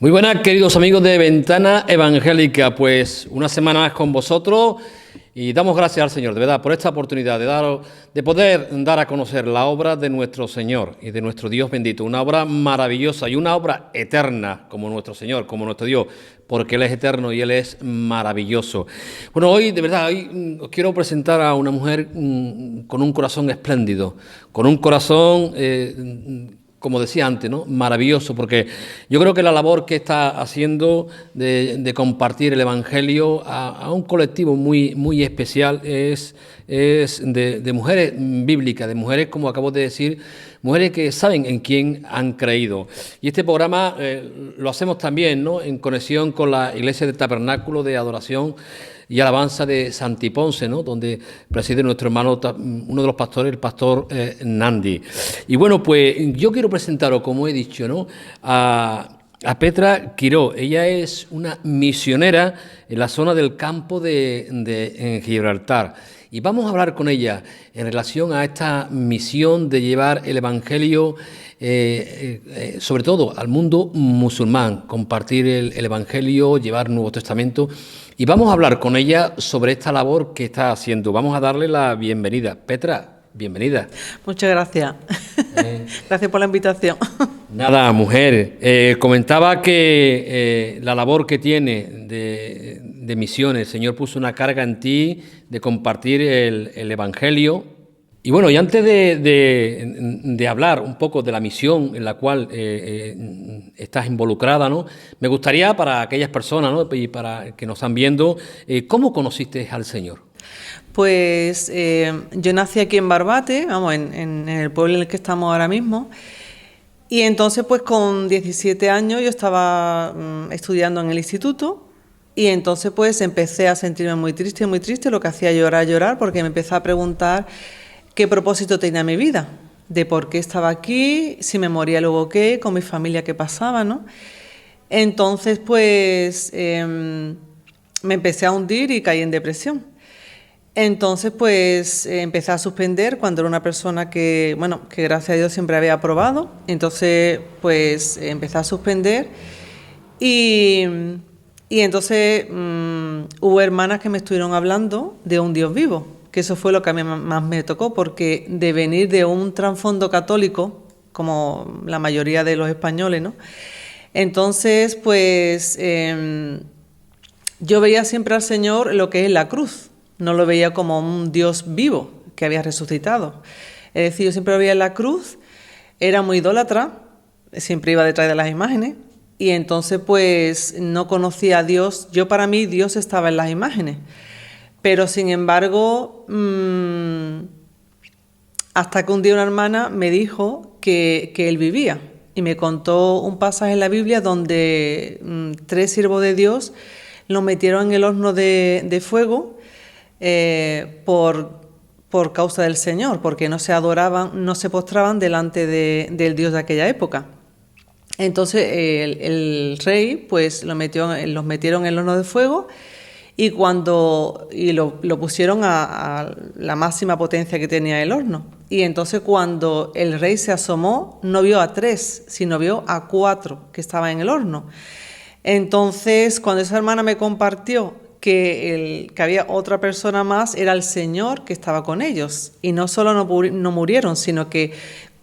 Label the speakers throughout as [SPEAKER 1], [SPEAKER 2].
[SPEAKER 1] Muy buenas, queridos amigos de Ventana Evangélica, pues una semana más con vosotros y damos gracias al Señor, de verdad, por esta oportunidad de poder dar a conocer la obra de nuestro Señor y de nuestro Dios bendito, una obra maravillosa y una obra eterna como nuestro Señor, como nuestro Dios, porque Él es eterno y Él es maravilloso. Bueno, hoy, de verdad, os quiero presentar a una mujer con un corazón espléndido, con un corazón como decía antes, ¿no? Maravilloso, porque yo creo que la labor que está haciendo de compartir el Evangelio a un colectivo muy especial es de mujeres bíblicas, de mujeres, como acabo de decir, mujeres que saben en quién han creído. Y este programa lo hacemos también, ¿no?, en conexión con la Iglesia del Tabernáculo de Adoración y Alabanza de Santiponce, ¿no?, donde preside nuestro hermano, uno de los pastores, el pastor Nandi. Y bueno, pues yo quiero presentaros, como he dicho, ¿no?, a Petra Quiró. Ella es una misionera en la zona del campo en Gibraltar. Y vamos a hablar con ella en relación a esta misión de llevar el Evangelio, sobre todo al mundo musulmán, compartir el Evangelio, llevar el Nuevo Testamento. Y vamos a hablar con ella sobre esta labor que está haciendo. Vamos a darle la bienvenida. Petra, bienvenida.
[SPEAKER 2] Muchas gracias. Gracias por la invitación.
[SPEAKER 1] Nada, mujer. Comentaba que la labor que tiene de misiones, el Señor puso una carga en ti de compartir el Evangelio. Y bueno, y antes de hablar un poco de la misión en la cual estás involucrada, ¿no?, me gustaría, para aquellas personas, ¿no?, y para que nos están viendo, ¿cómo conociste al Señor?
[SPEAKER 2] Pues yo nací aquí en Barbate, vamos, en el pueblo en el que estamos ahora mismo. Y entonces, pues con 17 años yo estaba estudiando en el instituto. Y entonces, pues empecé a sentirme muy triste, lo que hacía llorar, porque me empecé a preguntar qué propósito tenía mi vida, de por qué estaba aquí, si me moría luego qué, con mi familia qué pasaba, ¿no? Entonces, pues me empecé a hundir y caí en depresión. Entonces, pues empecé a suspender cuando era una persona que gracias a Dios siempre había aprobado. Entonces, pues empecé a suspender y entonces hubo hermanas que me estuvieron hablando de un Dios vivo, que eso fue lo que a mí más me tocó, porque de venir de un trasfondo católico, como la mayoría de los españoles, ¿no? Entonces, pues yo veía siempre al Señor lo que es la cruz, no lo veía como un Dios vivo que había resucitado. Es decir, yo siempre lo veía en la cruz, era muy idólatra, siempre iba detrás de las imágenes, y entonces pues no conocía a Dios. Yo, para mí, Dios estaba en las imágenes. Pero, sin embargo, hasta que un día una hermana me dijo que Él vivía y me contó un pasaje en la Biblia donde 3 siervos de Dios los metieron en el horno de fuego por causa del Señor, porque no se adoraban, no se postraban delante del Dios de aquella época. Entonces el rey pues los metieron en el horno de fuego. Y lo pusieron a la máxima potencia que tenía el horno. Y entonces, cuando el rey se asomó, no vio a 3, sino vio a 4 que estaban en el horno. Entonces, cuando esa hermana me compartió que había otra persona más, era el Señor que estaba con ellos. Y no solo no murieron, sino que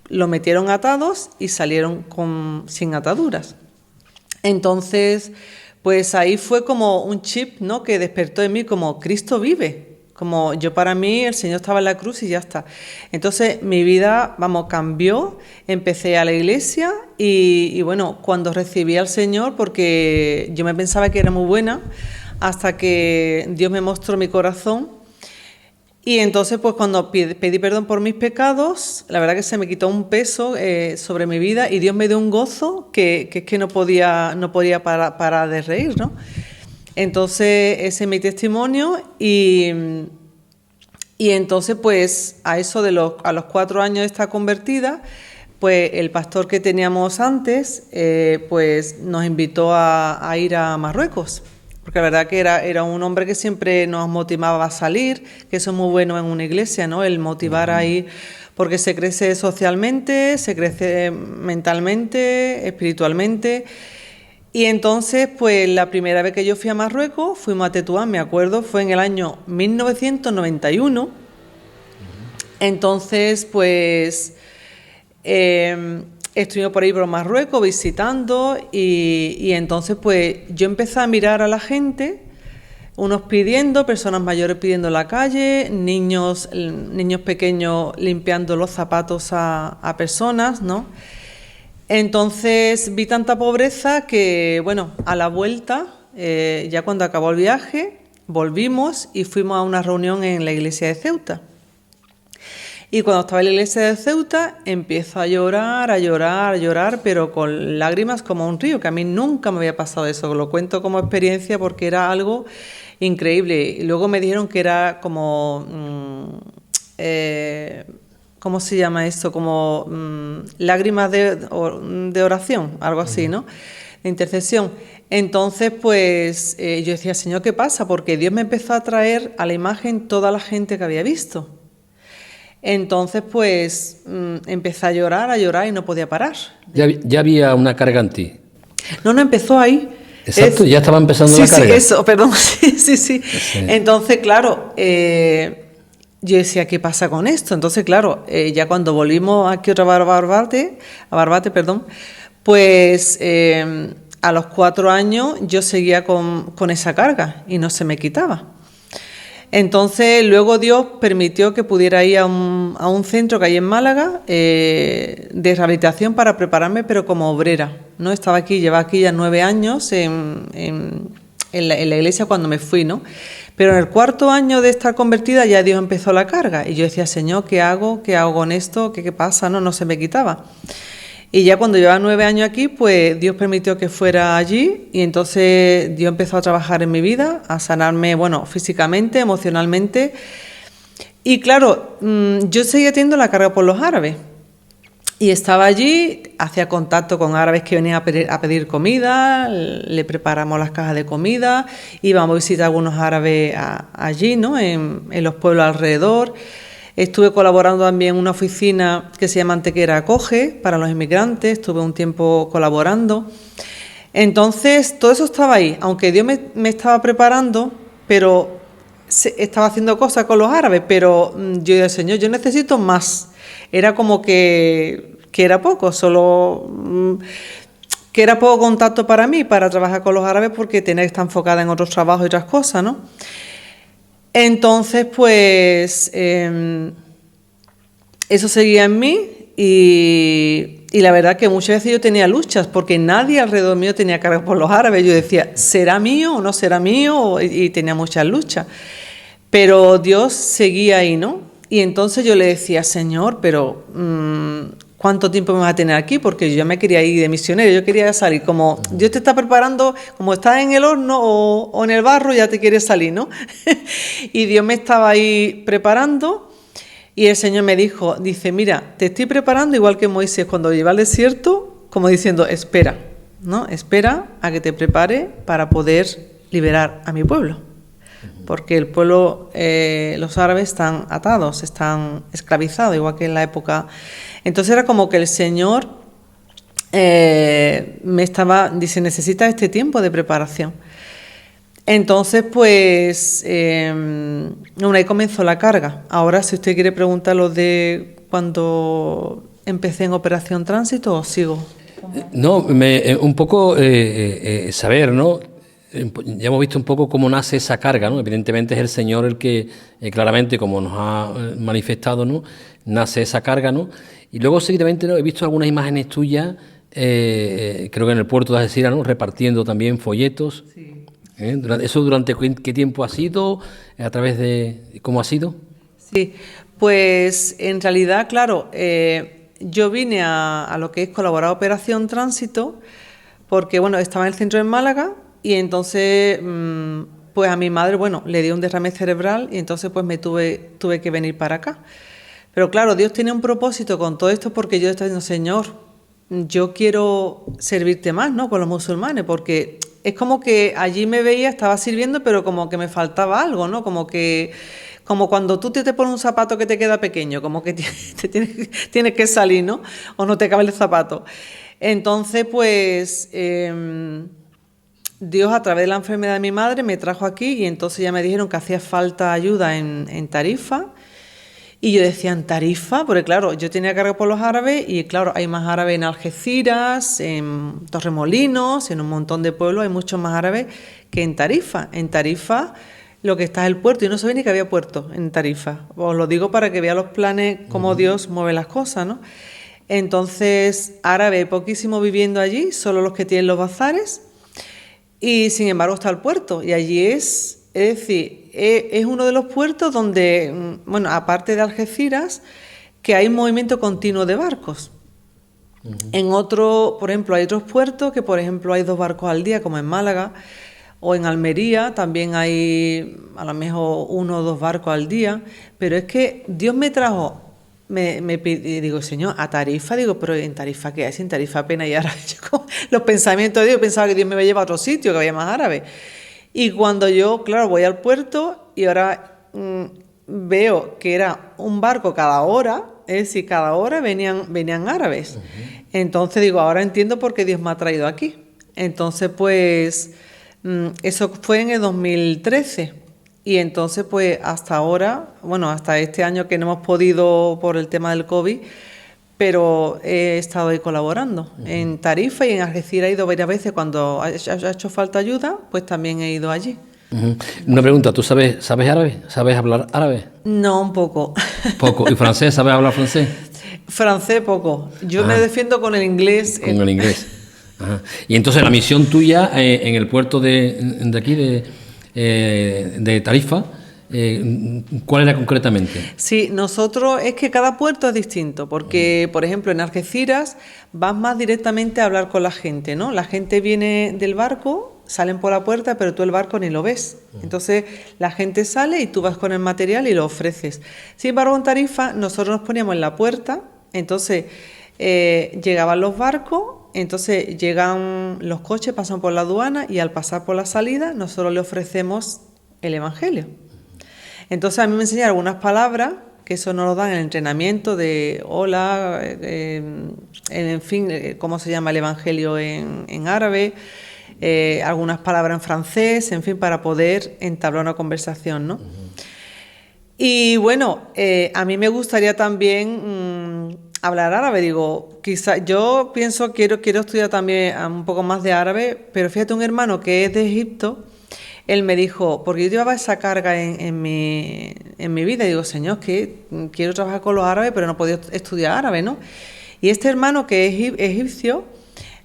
[SPEAKER 2] los metieron atados y salieron sin ataduras. Entonces, pues ahí fue como un chip, ¿no?, que despertó en mí, como Cristo vive, como yo, para mí el Señor estaba en la cruz y ya está. Entonces mi vida, cambió, empecé a la iglesia y bueno, cuando recibí al Señor, porque yo me pensaba que era muy buena, hasta que Dios me mostró mi corazón. Y entonces, pues cuando pedí perdón por mis pecados, la verdad que se me quitó un peso sobre mi vida y Dios me dio un gozo que no podía parar de reír, ¿no? Entonces, ese es mi testimonio y entonces, pues a los 4 años de estar convertida, pues el pastor que teníamos antes, pues nos invitó a ir a Marruecos. Porque la verdad que era un hombre que siempre nos motivaba a salir, que eso es muy bueno en una iglesia, ¿no?, el motivar a ir, porque se crece socialmente, se crece mentalmente, espiritualmente. Y entonces, pues la primera vez que yo fui a Marruecos, fuimos a Tetuán, me acuerdo, fue en el año 1991. Entonces, pues estuvimos por ahí por Marruecos visitando y entonces, pues yo empecé a mirar a la gente, unos pidiendo, personas mayores pidiendo en la calle, niños pequeños limpiando los zapatos a personas, ¿no? Entonces vi tanta pobreza que, bueno, a la vuelta, ya cuando acabó el viaje, volvimos y fuimos a una reunión en la iglesia de Ceuta. Y cuando estaba en la iglesia de Ceuta, empiezo a llorar, pero con lágrimas como un río, que a mí nunca me había pasado eso. Lo cuento como experiencia porque era algo increíble. Y luego me dijeron que era como... ¿cómo se llama esto? Como lágrimas de oración, algo así, ¿no? De intercesión. Entonces, pues yo decía, Señor, ¿qué pasa? Porque Dios me empezó a traer a la imagen toda la gente que había visto. Entonces, pues empecé a llorar y no podía parar.
[SPEAKER 1] Ya había una carga en ti.
[SPEAKER 2] No, empezó ahí.
[SPEAKER 1] Exacto, ya estaba empezando la carga.
[SPEAKER 2] Sí, eso, perdón, sí. Entonces, claro... yo decía, ¿qué pasa con esto? Entonces, claro, ya cuando volvimos aquí otra vez a Barbate, pues a los 4 años yo seguía con esa carga y no se me quitaba. Entonces, luego Dios permitió que pudiera ir a un centro que hay en Málaga de rehabilitación para prepararme, pero como obrera, ¿no? Llevaba aquí ya 9 años en la iglesia cuando me fui, ¿no? Pero en el 4.º año de estar convertida ya Dios empezó la carga y yo decía, Señor, ¿qué hago? ¿Qué hago con esto? ¿Qué pasa? No se me quitaba. Y ya cuando llevaba 9 años aquí, pues Dios permitió que fuera allí y entonces Dios empezó a trabajar en mi vida, a sanarme, bueno, físicamente, emocionalmente. Y claro, yo seguía teniendo la carga por los árabes. Y estaba allí, hacía contacto con árabes que venían a pedir comida, le preparamos las cajas de comida, íbamos a visitar a algunos árabes allí, ¿no? En los pueblos alrededor. Estuve colaborando también en una oficina que se llama Antequera Acoge para los inmigrantes, estuve un tiempo colaborando. Entonces, todo eso estaba ahí, aunque Dios me estaba preparando, pero estaba haciendo cosas con los árabes, pero yo decía, Señor, yo necesito más. Era como que era poco, solo que era poco contacto para mí, para trabajar con los árabes, porque tenía que estar enfocada en otros trabajos y otras cosas, ¿no? Entonces, pues, eso seguía en mí y la verdad que muchas veces yo tenía luchas, porque nadie alrededor mío tenía carga por los árabes. Yo decía, ¿será mío o no será mío? Y tenía muchas luchas. Pero Dios seguía ahí, ¿no? Y entonces yo le decía, Señor, pero ¿cuánto tiempo me vas a tener aquí? Porque yo me quería ir de misionero, yo quería salir. Como Dios te está preparando, como estás en el horno o en el barro, ya te quieres salir, ¿no? Y Dios me estaba ahí preparando y el Señor me dice, mira, te estoy preparando igual que Moisés cuando lo lleva al desierto, como diciendo, espera, ¿no? Espera a que te prepare para poder liberar a mi pueblo. Porque el pueblo, los árabes están atados, están esclavizados, igual que en la época. Entonces era como que el Señor dice, necesitas este tiempo de preparación. Entonces, pues, ahí comenzó la carga. Ahora, si usted quiere preguntar lo de cuando empecé en Operación Tránsito, ¿o sigo?
[SPEAKER 1] No, un poco saber, ¿no? Ya hemos visto un poco cómo nace esa carga, ¿no? Evidentemente es el Señor el que claramente, como nos ha manifestado, ¿no? Nace esa carga, ¿no? Y luego seguidamente, ¿no? He visto algunas imágenes tuyas, creo que en el puerto de Algeciras, ¿no? Repartiendo también folletos. Sí. ¿Eso durante qué tiempo ha sido? ¿A través de cómo ha sido?
[SPEAKER 2] Sí, pues en realidad, claro, yo vine a lo que es colaborar a Operación Tránsito porque, bueno, estaba en el centro en Málaga. Y entonces, pues a mi madre, bueno, le dio un derrame cerebral y entonces pues me tuve que venir para acá. Pero claro, Dios tiene un propósito con todo esto porque yo estoy diciendo, Señor, yo quiero servirte más, ¿no? Con los musulmanes, porque es como que allí me veía, estaba sirviendo, pero como que me faltaba algo, ¿no? Como cuando tú te pones un zapato que te queda pequeño, como que tienes que salir, ¿no? O no te cabe el zapato. Entonces, pues... Dios, a través de la enfermedad de mi madre, me trajo aquí y entonces ya me dijeron que hacía falta ayuda en Tarifa. Y yo decía, ¿en Tarifa? Porque claro, yo tenía cargo por los árabes y claro, hay más árabes en Algeciras, en Torremolinos, en un montón de pueblos, hay muchos más árabes que en Tarifa. En Tarifa lo que está es el puerto. Yo no sabía ni que había puerto en Tarifa. Os lo digo para que vean los planes, cómo Dios mueve las cosas, ¿no? Entonces, árabe, poquísimo viviendo allí, solo los que tienen los bazares. Y sin embargo está el puerto y allí es decir, es uno de los puertos donde, bueno, aparte de Algeciras, que hay movimiento continuo de barcos. En otro, por ejemplo, hay otros puertos que, por ejemplo, hay 2 barcos al día, como en Málaga, o en Almería también hay a lo mejor 1 o 2 barcos al día, pero es que Dios me trajo. Digo, Señor, a Tarifa, digo, pero ¿en Tarifa qué hay? En Tarifa apenas hay árabes. Los pensamientos de Dios, pensaba que Dios me iba a llevar a otro sitio, que había más árabes. Y cuando yo, claro, voy al puerto y ahora veo que era un barco cada hora, es decir, cada hora venían árabes. Entonces digo, ahora entiendo por qué Dios me ha traído aquí. Entonces, pues, eso fue en el 2013. Y entonces, pues, hasta ahora, bueno, hasta este año que no hemos podido por el tema del COVID, pero he estado ahí colaborando. En Tarifa y en Algeciras he ido varias veces. Cuando ha hecho falta ayuda, pues también he ido allí.
[SPEAKER 1] Una pregunta, ¿tú sabes árabe? ¿Sabes hablar árabe?
[SPEAKER 2] No, un poco.
[SPEAKER 1] Poco. ¿Y francés? ¿Sabes hablar francés?
[SPEAKER 2] Francés, poco. Yo me defiendo con el inglés.
[SPEAKER 1] Con el inglés. Ajá. Y entonces la misión tuya en el puerto de aquí, de Tarifa, ¿cuál era concretamente?
[SPEAKER 2] Sí, nosotros es que cada puerto es distinto, porque, por ejemplo, en Algeciras vas más directamente a hablar con la gente, ¿no? La gente viene del barco, salen por la puerta, pero tú el barco ni lo ves. Entonces, la gente sale y tú vas con el material y lo ofreces. Sin embargo, en Tarifa, nosotros nos poníamos en la puerta, entonces llegaban los barcos, entonces llegan los coches, pasan por la aduana y al pasar por la salida, nosotros le ofrecemos el Evangelio. Entonces a mí me enseñaron algunas palabras, que eso no lo dan en el entrenamiento de hola, en fin, cómo se llama el Evangelio en árabe, algunas palabras en francés, en fin, para poder entablar una conversación, ¿no? Y bueno, a mí me gustaría también hablar árabe, digo, quizá yo pienso, quiero estudiar también un poco más de árabe, pero fíjate, un hermano que es de Egipto, él me dijo, porque yo llevaba esa carga en mi vida, y digo, Señor, que quiero trabajar con los árabes, pero no podía estudiar árabe, ¿no? Y este hermano que es egipcio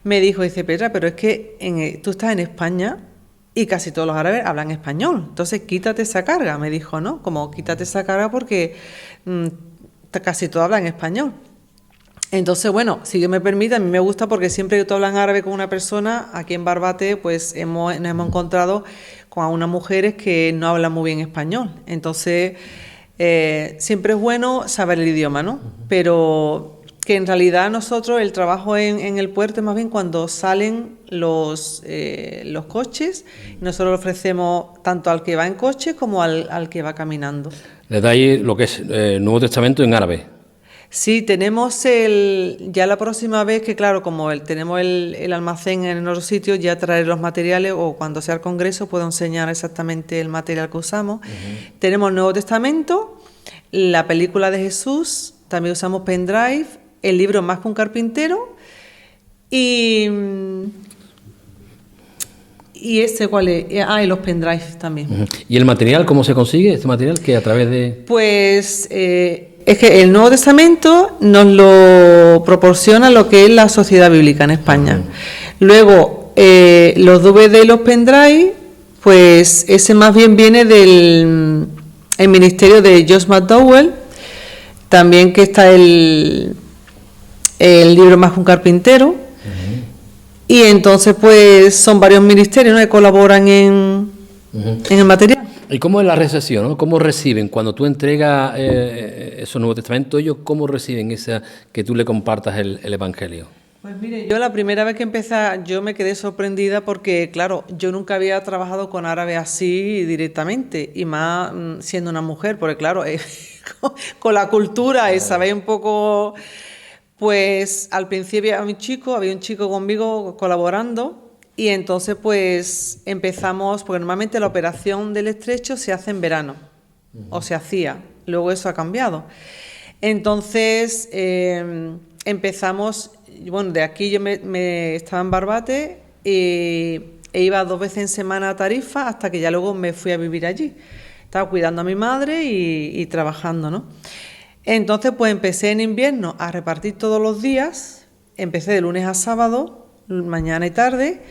[SPEAKER 2] me dijo, dice, Petra, pero es que tú estás en España y casi todos los árabes hablan español, entonces quítate esa carga, me dijo, ¿no? Como quítate esa carga porque casi todos hablan español. Entonces, bueno, si Dios me permite, a mí me gusta porque siempre que tú hablas árabe con una persona, aquí en Barbate, pues nos hemos encontrado con algunas mujeres que no hablan muy bien español. Entonces, siempre es bueno saber el idioma, ¿no? Pero que en realidad nosotros, el trabajo en el puerto es más bien cuando salen los coches, nosotros lo ofrecemos tanto al que va en coche como al que va caminando.
[SPEAKER 1] Le dais lo que es el Nuevo Testamento en árabe.
[SPEAKER 2] Sí, tenemos ya la próxima vez que, claro, como tenemos el almacén en otro sitio, ya traer los materiales o cuando sea el congreso puedo enseñar exactamente el material que usamos. Tenemos el Nuevo Testamento, la película de Jesús, también usamos pendrive, el libro Más que un carpintero y ¿cuál es? Y los pendrive también.
[SPEAKER 1] ¿Y el material cómo se consigue? ¿Este material que a través de...?
[SPEAKER 2] Pues... es que el Nuevo Testamento nos lo proporciona lo que es la Sociedad Bíblica en España. Luego, los DVD y los pendrive, pues ese más bien viene del ministerio de Josh McDowell, también que está el libro Más que un carpintero, y entonces pues son varios ministerios, ¿no?, que colaboran en el material.
[SPEAKER 1] ¿Y cómo es la recepción, ¿no? ¿Cómo reciben cuando tú entregas esos Nuevos Testamentos? ¿Ellos cómo reciben que tú le compartas el Evangelio?
[SPEAKER 2] Pues mire, yo la primera vez que empecé, yo me quedé sorprendida porque, claro, yo nunca había trabajado con árabe así directamente, y más siendo una mujer, porque claro, con la cultura, sabéis un poco, pues al principio había un chico conmigo colaborando, Y entonces pues empezamos, porque normalmente la operación del estrecho se hace en verano, o se hacía, luego eso ha cambiado. Entonces empezamos, bueno, de aquí yo me estaba en Barbate e iba 2 veces en semana a Tarifa hasta que ya luego me fui a vivir allí. Estaba cuidando a mi madre y trabajando, ¿no? Entonces pues empecé en invierno a repartir todos los días, empecé de lunes a sábado, mañana y tarde,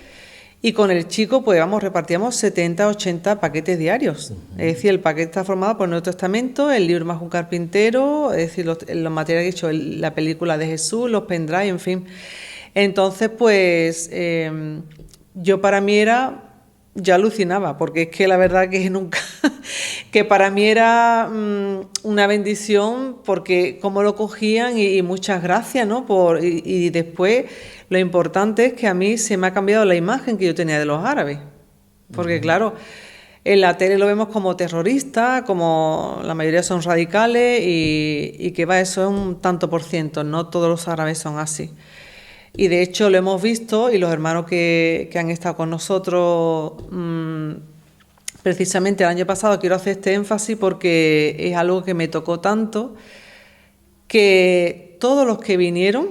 [SPEAKER 2] y con el chico pues repartíamos 70, 80 paquetes diarios. Es decir, el paquete está formado por el Nuevo Testamento, el libro más un carpintero, es decir, los materiales que he hecho, la película de Jesús, los pendrive, en fin. Entonces pues yo para mí yo alucinaba, porque es que la verdad que nunca, que para mí era una bendición, porque cómo lo cogían y muchas gracias, ¿no? Y después lo importante es que a mí se me ha cambiado la imagen que yo tenía de los árabes, porque claro, en la tele lo vemos como terroristas, como la mayoría son radicales y que eso es un tanto por ciento, no todos los árabes son así. Y de hecho lo hemos visto, y los hermanos que han estado con nosotros precisamente el año pasado, quiero hacer este énfasis porque es algo que me tocó tanto, que todos los que vinieron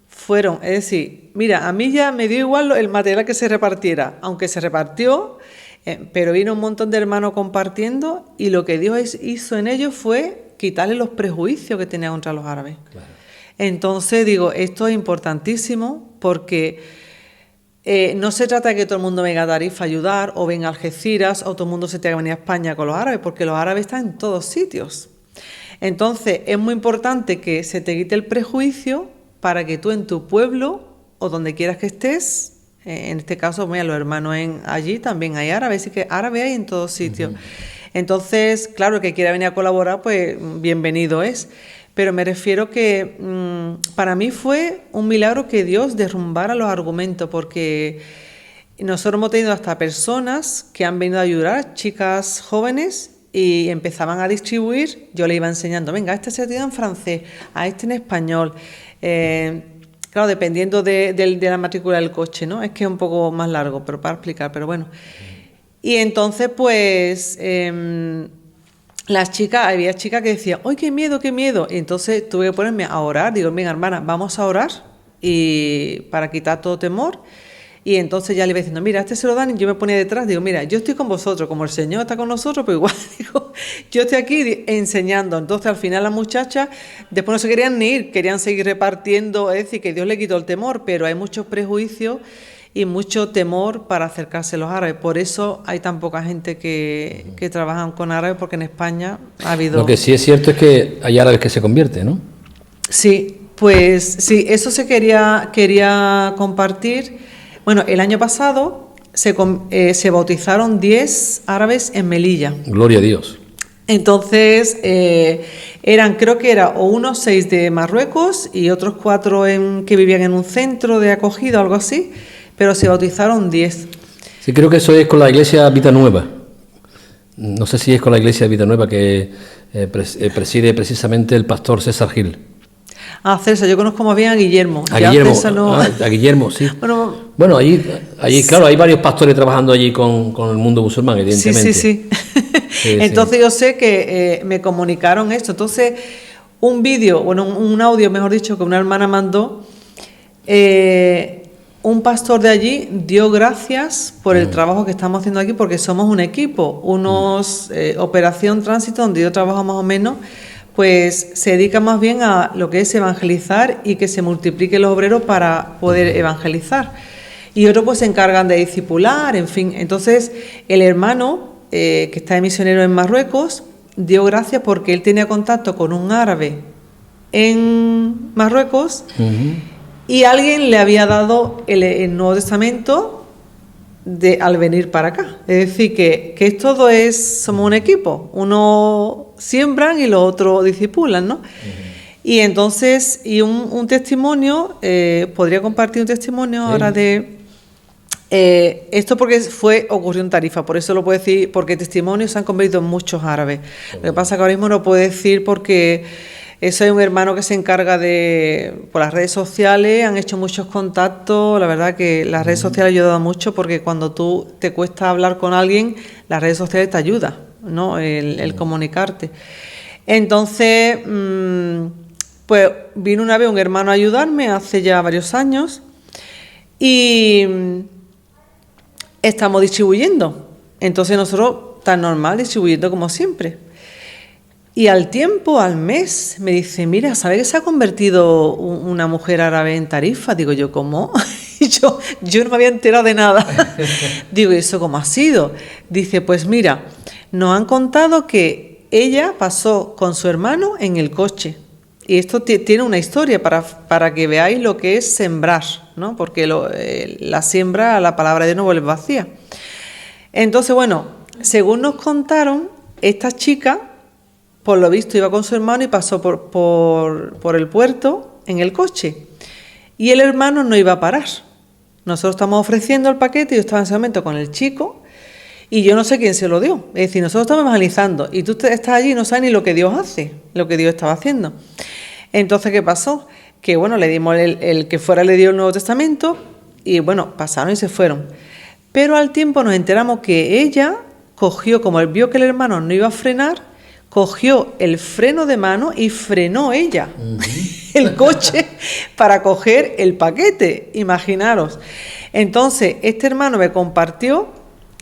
[SPEAKER 2] fueron, es decir, mira, a mí ya me dio igual el material que se repartiera, aunque se repartió, pero vino un montón de hermanos compartiendo, y lo que Dios hizo en ellos fue quitarle los prejuicios que tenían contra los árabes. Claro. Entonces digo, esto es importantísimo porque no se trata de que todo el mundo venga a Tarifa a ayudar, o venga a Algeciras, o todo el mundo se tenga que venir a España con los árabes, porque los árabes están en todos sitios. Entonces es muy importante que se te quite el prejuicio para que tú en tu pueblo, o donde quieras que estés, en este caso, mira, los hermanos allí también hay árabes, así que árabes hay en todos sitios. Entonces, claro, el que quiera venir a colaborar, pues bienvenido es. Pero me refiero que para mí fue un milagro que Dios derrumbara los argumentos, porque nosotros hemos tenido hasta personas que han venido a ayudar, chicas jóvenes, y empezaban a distribuir. Yo le iba enseñando, venga, este se tira en francés, a este en español. Claro, dependiendo de la matrícula del coche, ¿no? Es que es un poco más largo, pero para explicar, pero bueno. Y entonces, pues... las chicas, había chicas que decían, ¡ay, qué miedo, qué miedo! Y entonces tuve que ponerme a orar. Digo, venga, hermana, vamos a orar y para quitar todo temor. Y entonces ya le iba diciendo, mira, este se lo dan, y yo me ponía detrás. Digo, mira, yo estoy con vosotros, como el Señor está con nosotros, pues igual, digo, yo estoy aquí enseñando. Entonces al final las muchachas después no se querían ni ir, querían seguir repartiendo. Es decir, que Dios le quitó el temor, pero hay muchos prejuicios y mucho temor para acercarse a los árabes. Por eso hay tan poca gente que trabajan con árabes, porque en España ha habido...
[SPEAKER 1] Lo que sí es cierto es que hay árabes que se convierten, ¿no?
[SPEAKER 2] Sí, pues sí, eso se quería compartir. Bueno, el año pasado se bautizaron 10 árabes en Melilla.
[SPEAKER 1] Gloria a Dios.
[SPEAKER 2] Entonces, creo que era o unos 6 de Marruecos y otros 4 que vivían en un centro de acogida o algo así, pero se bautizaron 10.
[SPEAKER 1] Sí, creo que eso es con la iglesia Vida Nueva. No sé si es con la iglesia Vida Nueva que preside precisamente el pastor César Gil.
[SPEAKER 2] Ah, César, yo conozco más bien a Guillermo.
[SPEAKER 1] A Guillermo,
[SPEAKER 2] César no...
[SPEAKER 1] a Guillermo, sí. Bueno, allí claro, hay varios pastores trabajando allí con el mundo musulmán, evidentemente.
[SPEAKER 2] Sí. Entonces yo sé que me comunicaron esto. Entonces, un vídeo, un audio, mejor dicho, que una hermana mandó, un pastor de allí dio gracias por el trabajo que estamos haciendo aquí, porque somos un equipo, Operación Tránsito, donde yo trabajo más o menos, pues se dedica más bien a lo que es evangelizar y que se multipliquen los obreros para poder evangelizar. Y otros pues se encargan de discipular, en fin. Entonces el hermano que está de misionero en Marruecos dio gracias porque él tenía contacto con un árabe en Marruecos y alguien le había dado el Nuevo Testamento al venir para acá. Es decir, que todo somos un equipo. Uno siembran y los otros discipulan, ¿no? Y entonces, un testimonio, podría compartir un testimonio ahora de... esto porque ocurrió en Tarifa, por eso lo puedo decir, porque testimonios se han convertido en muchos árabes. Lo que pasa es que ahora mismo no puedo decir porque Eso hay un hermano que se encarga por las redes sociales, han hecho muchos contactos, la verdad que las redes sociales ayudan mucho porque cuando tú te cuesta hablar con alguien, las redes sociales te ayudan, ¿no? El comunicarte. Entonces, pues vino una vez un hermano a ayudarme hace ya varios años y estamos distribuyendo. Entonces nosotros, tan normal, distribuyendo como siempre. Y al tiempo, al mes, me dice, mira, ¿sabes que se ha convertido una mujer árabe en Tarifa? Digo yo, ¿cómo? Y yo no me había enterado de nada. Digo, ¿y eso cómo ha sido? Dice, pues mira, nos han contado que ella pasó con su hermano en el coche. Y esto tiene una historia para que veáis lo que es sembrar, ¿no? Porque la siembra, la palabra de Dios no vuelve vacía. Entonces, bueno, según nos contaron, esta chica, por lo visto, iba con su hermano y pasó por el puerto en el coche. Y el hermano no iba a parar. Nosotros estamos ofreciendo el paquete, yo estaba en ese momento con el chico y yo no sé quién se lo dio. Es decir, nosotros estamos evangelizando y tú estás allí y no sabes ni lo que Dios hace, lo que Dios estaba haciendo. Entonces, ¿qué pasó? Que bueno, le dimos el que fuera, le dio el Nuevo Testamento y bueno, pasaron y se fueron. Pero al tiempo nos enteramos que ella cogió, como él vio que el hermano no iba a frenar, cogió el freno de mano y frenó ella el coche para coger el paquete, imaginaros. Entonces, este hermano me compartió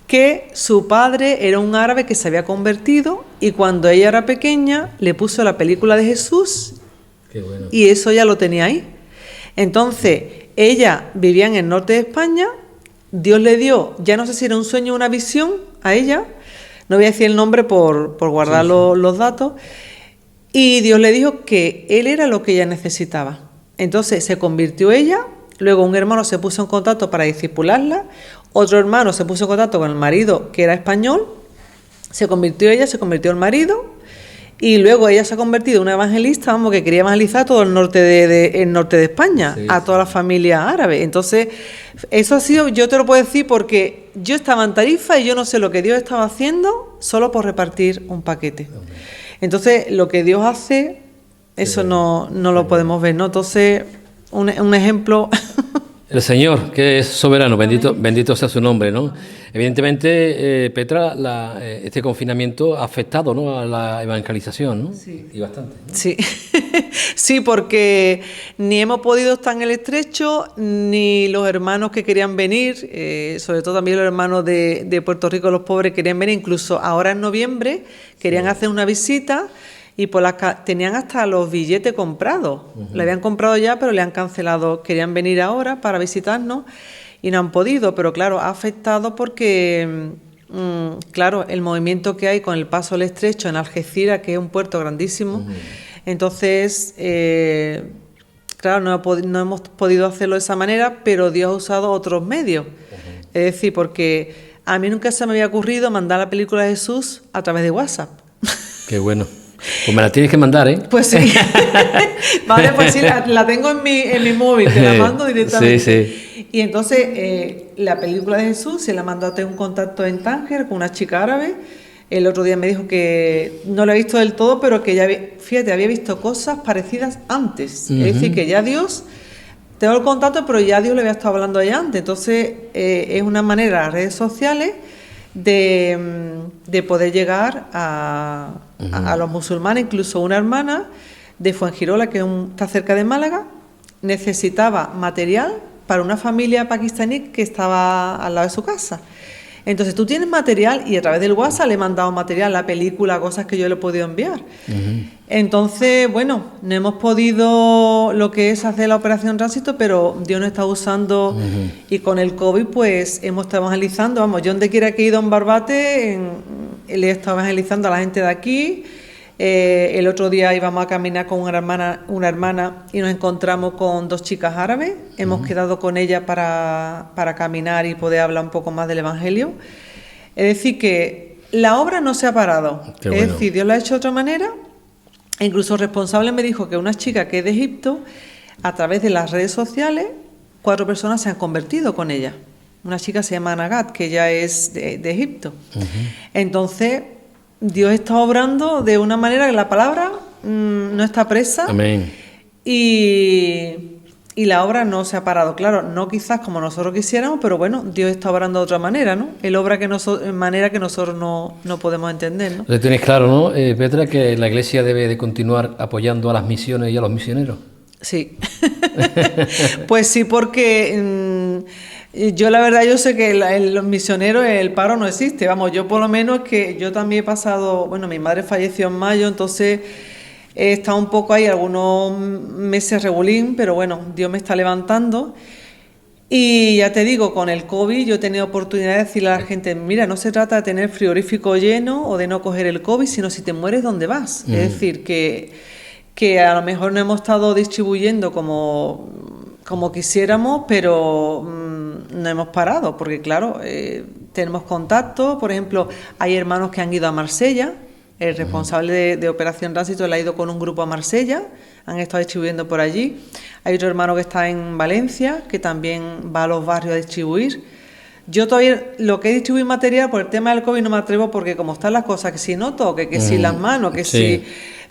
[SPEAKER 2] que su padre era un árabe que se había convertido y cuando ella era pequeña le puso la película de Jesús. Qué bueno. Y eso ya lo tenía ahí. Entonces, ella vivía en el norte de España, Dios le dio, ya no sé si era un sueño o una visión a ella, no voy a decir el nombre por guardar los datos, y Dios le dijo que él era lo que ella necesitaba. Entonces se convirtió ella, luego un hermano se puso en contacto para discipularla, otro hermano se puso en contacto con el marido que era español, se convirtió ella, se convirtió el marido, y luego ella se ha convertido en una evangelista, vamos, que quería evangelizar todo el norte de España, a toda la familia árabe. Entonces, eso ha sido, yo te lo puedo decir porque yo estaba en Tarifa y yo no sé lo que Dios estaba haciendo solo por repartir un paquete. Entonces, lo que Dios hace, eso no lo podemos ver, ¿no? Entonces, un ejemplo...
[SPEAKER 1] El Señor, que es soberano, bendito sea su nombre, ¿no? Evidentemente, Petra, este confinamiento ha afectado, ¿no?, a la evangelización, ¿no?
[SPEAKER 2] Sí.
[SPEAKER 1] Y bastante, ¿no?
[SPEAKER 2] Sí. Sí, porque ni hemos podido estar en el estrecho, ni los hermanos que querían venir, sobre todo también los hermanos de Puerto Rico, los pobres, querían venir, incluso ahora en noviembre querían hacer una visita y tenían hasta los billetes comprados. Le habían comprado ya, pero le han cancelado. Querían venir ahora para visitarnos y no han podido, pero claro, ha afectado porque, claro, el movimiento que hay con el paso del estrecho en Algeciras, que es un puerto grandísimo, entonces, claro, no hemos podido hacerlo de esa manera, pero Dios ha usado otros medios. Es decir, porque a mí nunca se me había ocurrido mandar la película de Jesús a través de WhatsApp.
[SPEAKER 1] Qué bueno. Pues me la tienes que mandar, ¿eh?
[SPEAKER 2] Pues sí. Vale, pues sí, la tengo en mi móvil, te la mando directamente.
[SPEAKER 1] Sí.
[SPEAKER 2] Y entonces, la película de Jesús se la mandó a tener un contacto en Tánger con una chica árabe. El otro día me dijo que no la he visto del todo, pero que ya, fíjate, había visto cosas parecidas antes. Es decir, que ya Dios, tengo el contacto, pero ya Dios le había estado hablando allá antes. Entonces, es una manera, las redes sociales, de poder llegar a los musulmanes. Incluso una hermana de Fuengirola, que está cerca de Málaga, necesitaba material para una familia pakistaní que estaba al lado de su casa. Entonces tú tienes material y a través del WhatsApp le he mandado material, la película, cosas que yo le he podido enviar. Entonces, bueno, no hemos podido lo que es hacer la operación tránsito, pero Dios nos está usando y con el COVID pues hemos estado evangelizando. Vamos, yo donde quiera que he ido en Barbate, le he estado evangelizando a la gente de aquí. El otro día íbamos a caminar con una hermana y nos encontramos con dos chicas árabes. Hemos quedado con ellas para caminar y poder hablar un poco más del Evangelio. Es decir, que la obra no se ha parado.
[SPEAKER 1] Qué
[SPEAKER 2] es
[SPEAKER 1] bueno.
[SPEAKER 2] decir, Dios la ha hecho de otra manera. E incluso el responsable me dijo que una chica que es de Egipto, a través de las redes sociales, 4 personas se han convertido con ella. Una chica se llama Nagat, que ya es de Egipto. Entonces, Dios está obrando de una manera que la palabra no está presa.
[SPEAKER 1] Amén.
[SPEAKER 2] Y la obra no se ha parado, claro, no quizás como nosotros quisiéramos, pero bueno, Dios está obrando de otra manera, ¿no? Él obra de manera que nosotros no podemos entender, ¿no?
[SPEAKER 1] Entonces tienes claro, ¿no, Petra, que la Iglesia debe de continuar apoyando a las misiones y a los misioneros?
[SPEAKER 2] Sí. Pues sí, porque yo la verdad, yo sé que los misioneros, el paro no existe, vamos, yo por lo menos que yo también he pasado, bueno, mi madre falleció en mayo, entonces... He estado un poco ahí algunos meses regulín, pero bueno, Dios me está levantando. Y ya te digo, con el COVID yo he tenido oportunidad de decirle a la gente, mira, no se trata de tener frigorífico lleno o de no coger el COVID, sino si te mueres, ¿dónde vas? Es decir, que a lo mejor no hemos estado distribuyendo como quisiéramos, pero no hemos parado, porque claro, tenemos contacto. Por ejemplo, hay hermanos que han ido a Marsella. El responsable de Operación Tránsito le ha ido con un grupo a Marsella, han estado distribuyendo por allí. Hay otro hermano que está en Valencia, que también va a los barrios a distribuir. Yo todavía lo que he distribuido material por el tema del COVID no me atrevo, porque como están las cosas, que si no toque, que si las manos, que si...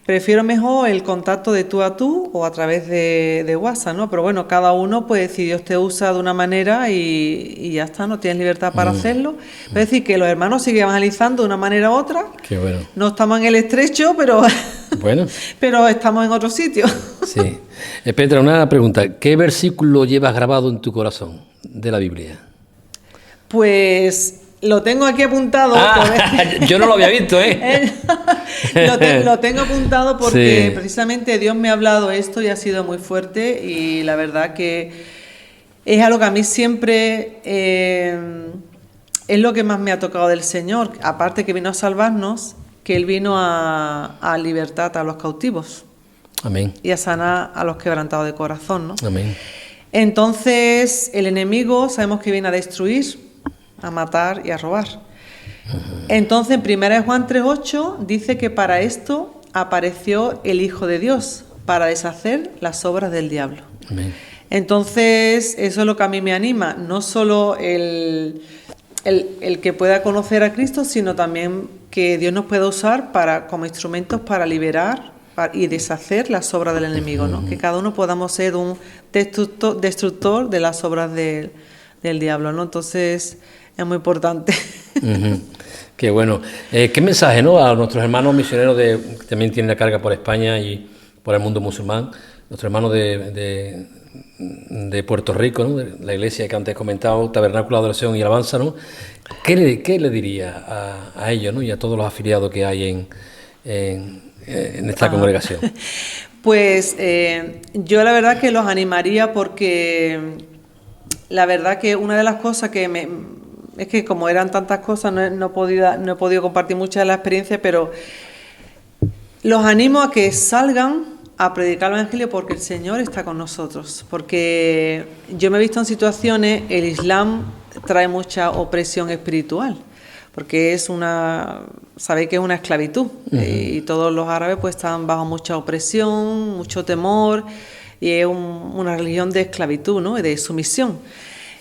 [SPEAKER 2] Prefiero mejor el contacto de tú a tú o a través de WhatsApp, ¿no? Pero bueno, cada uno, pues si Dios te usa de una manera y ya está, no tienes libertad para hacerlo. Es decir, que los hermanos siguen evangelizando de una manera u otra.
[SPEAKER 1] Qué bueno.
[SPEAKER 2] No estamos en el estrecho, pero,
[SPEAKER 1] bueno.
[SPEAKER 2] pero estamos en otro sitio.
[SPEAKER 1] Sí. Petra, una pregunta. ¿Qué versículo llevas grabado en tu corazón de la Biblia?
[SPEAKER 2] Pues... Lo tengo aquí apuntado.
[SPEAKER 1] Yo no lo había visto, ¿eh?
[SPEAKER 2] Lo tengo apuntado porque precisamente Dios me ha hablado esto y ha sido muy fuerte, y la verdad que es algo que a mí siempre es lo que más me ha tocado del Señor. Aparte que vino a salvarnos, que Él vino a libertar a los cautivos.
[SPEAKER 1] Amén.
[SPEAKER 2] Y a sanar a los quebrantados de corazón, ¿no?
[SPEAKER 1] Amén.
[SPEAKER 2] Entonces, el enemigo sabemos que viene a destruir, a matar y a robar. Entonces, en 1 Juan 3:8 dice que para esto apareció el Hijo de Dios, para deshacer las obras del diablo.
[SPEAKER 1] Amén.
[SPEAKER 2] Entonces, eso es lo que a mí me anima, no solo el que pueda conocer a Cristo, sino también que Dios nos pueda usar como instrumentos para liberar y deshacer las obras del enemigo, ¿no? Que cada uno podamos ser un destructor de las obras del diablo, ¿no? Entonces... es muy importante.
[SPEAKER 1] Qué bueno. ¿Qué mensaje, no, a nuestros hermanos misioneros que también tienen la carga por España y por el mundo musulmán, nuestros hermanos de Puerto Rico, ¿no? De la iglesia que antes he comentado, Tabernáculo de Adoración y Alabanza, ¿no? ¿Qué le diría a ellos, ¿no? Y a todos los afiliados que hay en esta congregación?
[SPEAKER 2] Pues yo la verdad que los animaría, porque la verdad que una de las cosas que es que como eran tantas cosas no he podido compartir mucha de la experiencia, pero los animo a que salgan a predicar el Evangelio, porque el Señor está con nosotros. Porque yo me he visto en situaciones, el Islam trae mucha opresión espiritual, porque sabéis que es una esclavitud, y todos los árabes pues están bajo mucha opresión, mucho temor, y es una religión de esclavitud, ¿no? Y de sumisión.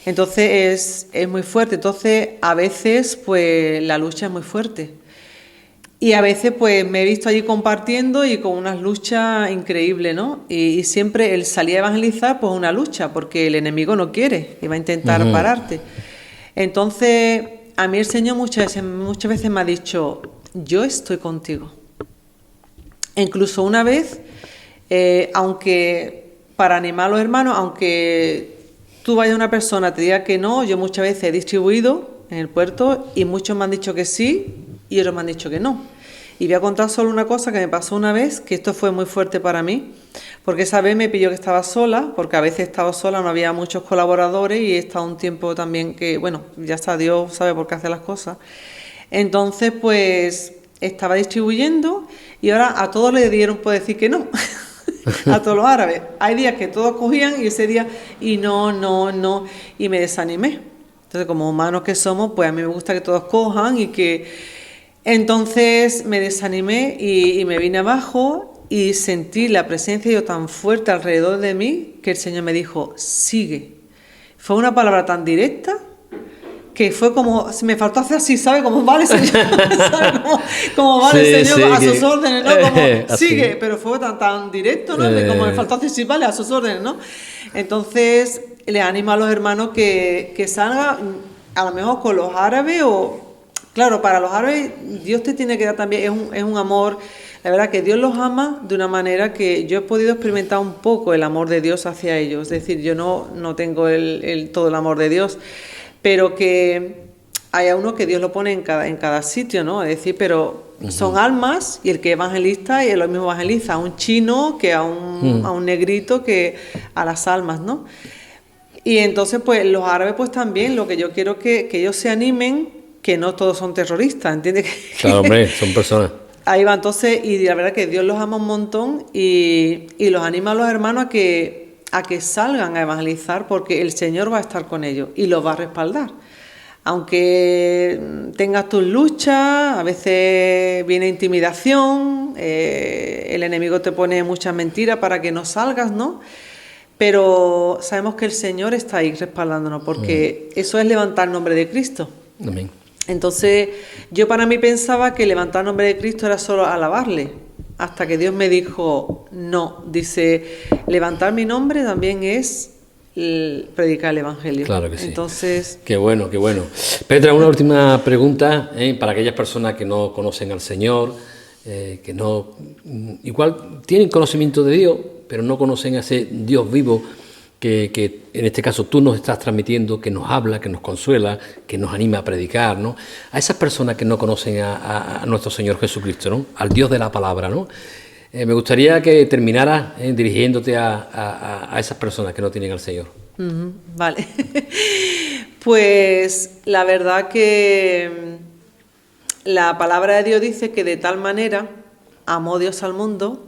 [SPEAKER 2] Entonces es muy fuerte. Entonces a veces pues la lucha es muy fuerte, y a veces pues me he visto allí compartiendo y con unas luchas increíbles, ¿no? Y siempre el salir a evangelizar pues una lucha, porque el enemigo no quiere y va a intentar pararte. Entonces a mí el Señor muchas veces me ha dicho, yo estoy contigo. E incluso una vez, aunque para animar a los hermanos, aunque tú vayas a una persona, te diga que no, yo muchas veces he distribuido en el puerto y muchos me han dicho que sí y otros me han dicho que no. Y voy a contar solo una cosa que me pasó una vez, que esto fue muy fuerte para mí, porque esa vez me pilló que estaba sola, porque a veces he estado sola, no había muchos colaboradores, y he estado un tiempo también que, bueno, ya está, Dios sabe por qué hace las cosas. Entonces, pues, estaba distribuyendo y ahora a todos les dieron por decir que no. A todos los árabes. Hay días que todos cogían y ese día, y no, y me desanimé. Entonces, como humanos que somos, pues a mí me gusta que todos cojan y que... Entonces me desanimé y me vine abajo, y sentí la presencia de Dios tan fuerte alrededor de mí que el Señor me dijo, sigue. Fue una palabra tan directa que fue como, si me faltó hacer así, ¿sabe? Como vale, señor, ¿sabe? Como vale,
[SPEAKER 1] Sí,
[SPEAKER 2] señor,
[SPEAKER 1] sí,
[SPEAKER 2] a sus
[SPEAKER 1] que-
[SPEAKER 2] órdenes, ¿no? Como
[SPEAKER 1] así.
[SPEAKER 2] sigue, pero fue tan directo, ¿no? De como me faltó hacer sí, vale, a sus órdenes, ¿no? Entonces, le animo a los hermanos que salgan, a lo mejor con los árabes o... Claro, para los árabes Dios te tiene que dar también, es un amor, la verdad que Dios los ama de una manera que yo he podido experimentar un poco el amor de Dios hacia ellos, es decir, yo no tengo todo el amor de Dios, pero que hay uno que Dios lo pone en cada sitio, ¿no? Es decir, pero son almas y el que evangelista es lo mismo evangeliza a un chino que a un negrito que a las almas, ¿no? Y entonces, pues los árabes, pues también, lo que yo quiero que ellos se animen, que no todos son terroristas, ¿entiendes?
[SPEAKER 1] Claro, hombre, son personas.
[SPEAKER 2] Ahí va, entonces, y la verdad que Dios los ama un montón y los anima a los hermanos a que salgan a evangelizar porque el Señor va a estar con ellos y los va a respaldar. Aunque tengas tus luchas, a veces viene intimidación, el enemigo te pone muchas mentiras para que no salgas, ¿no? Pero sabemos que el Señor está ahí respaldándonos porque eso es levantar el nombre de Cristo.
[SPEAKER 1] Amén.
[SPEAKER 2] Entonces, yo para mí pensaba que levantar el nombre de Cristo era solo alabarle, hasta que Dios me dijo, no, dice, levantar mi nombre también es predicar el Evangelio.
[SPEAKER 1] Claro que sí.
[SPEAKER 2] Entonces,
[SPEAKER 1] Qué bueno, qué bueno. Petra, una última pregunta para aquellas personas que no conocen al Señor, que no, igual tienen conocimiento de Dios, pero no conocen a ese Dios vivo que en este caso tú nos estás transmitiendo, que nos habla, que nos consuela, que nos anima a predicar, ¿no? A esas personas que no conocen a nuestro Señor Jesucristo, ¿no? Al Dios de la palabra, ¿no? Me gustaría que terminaras dirigiéndote a esas personas que no tienen al Señor.
[SPEAKER 2] Vale. Pues la verdad que la palabra de Dios dice que de tal manera amó Dios al mundo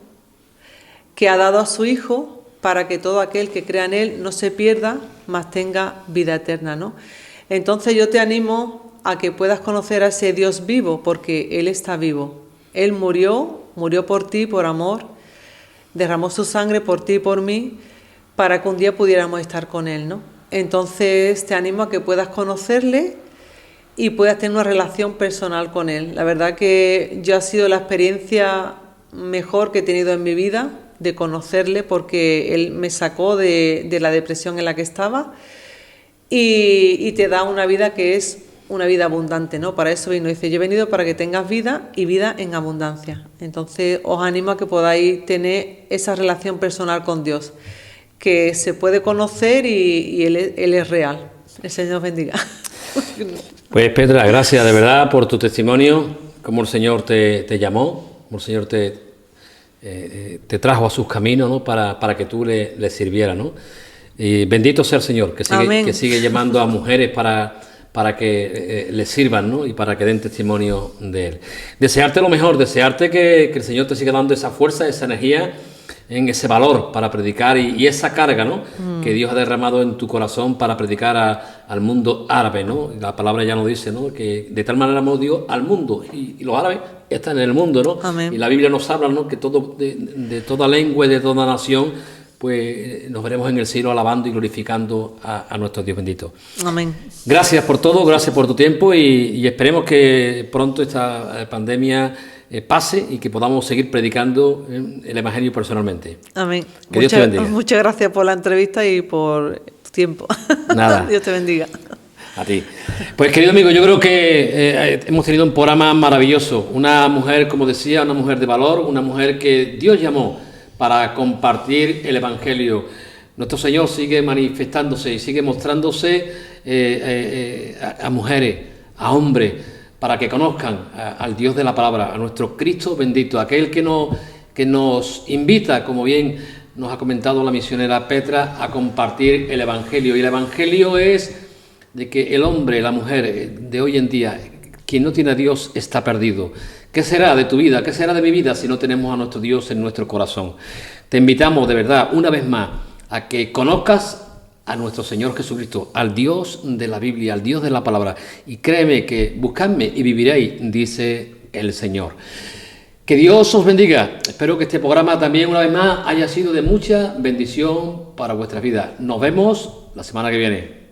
[SPEAKER 2] que ha dado a su Hijo para que todo aquel que crea en Él no se pierda, mas tenga vida eterna, ¿no? Entonces yo te animo a que puedas conocer a ese Dios vivo, porque Él está vivo. Él murió por ti, por amor, derramó su sangre por ti y por mí, para que un día pudiéramos estar con Él, ¿no? Entonces te animo a que puedas conocerle y puedas tener una relación personal con Él. La verdad que yo ha sido la experiencia mejor que he tenido en mi vida, de conocerle, porque Él me sacó de la depresión en la que estaba y te da una vida que es una vida abundante, ¿no? Para eso vino, dice, yo he venido para que tengas vida y vida en abundancia. Entonces os animo a que podáis tener esa relación personal con Dios, que se puede conocer y Él es real. El Señor os bendiga.
[SPEAKER 1] Pues Petra, gracias de verdad por tu testimonio, cómo el Señor te llamó, cómo el Señor te trajo a sus caminos, ¿no? para que tú le sirvieras, ¿no? Y bendito sea el Señor, que sigue llamando a mujeres para que le sirvan, ¿no? Y para que den testimonio de Él. Desearte lo mejor, desearte que el Señor te siga dando esa fuerza, esa energía, en ese valor para predicar y esa carga, ¿no? Que Dios ha derramado en tu corazón para predicar al mundo árabe, ¿no? La palabra ya nos dice, ¿no? Que de tal manera amó Dios al mundo y los árabes están en el mundo, ¿no?
[SPEAKER 2] Amén.
[SPEAKER 1] Y la Biblia nos habla, ¿no? Que de toda lengua y de toda nación, pues nos veremos en el cielo alabando y glorificando a nuestro Dios bendito.
[SPEAKER 2] Amén.
[SPEAKER 1] Gracias por todo, gracias por tu tiempo y esperemos que pronto esta pandemia pase y que podamos seguir predicando el Evangelio personalmente.
[SPEAKER 2] Amén.
[SPEAKER 1] Que Dios te bendiga.
[SPEAKER 2] Muchas gracias por la entrevista y por tu tiempo.
[SPEAKER 1] Nada.
[SPEAKER 2] Dios te bendiga.
[SPEAKER 1] A ti. Pues querido amigo, yo creo que hemos tenido un programa maravilloso. Una mujer, como decía, una mujer de valor, una mujer que Dios llamó para compartir el Evangelio. Nuestro Señor sigue manifestándose y sigue mostrándose a mujeres, a hombres, para que conozcan al Dios de la palabra, a nuestro Cristo bendito, aquel que nos invita, como bien nos ha comentado la misionera Petra, a compartir el Evangelio. Y el Evangelio es de que el hombre, la mujer de hoy en día, quien no tiene a Dios está perdido. ¿Qué será de tu vida? ¿Qué será de mi vida si no tenemos a nuestro Dios en nuestro corazón? Te invitamos de verdad, una vez más, a que conozcas a nuestro Señor Jesucristo, al Dios de la Biblia, al Dios de la palabra. Y créeme que buscadme y viviréis, dice el Señor. Que Dios os bendiga. Espero que este programa también, una vez más, haya sido de mucha bendición para vuestras vidas. Nos vemos la semana que viene.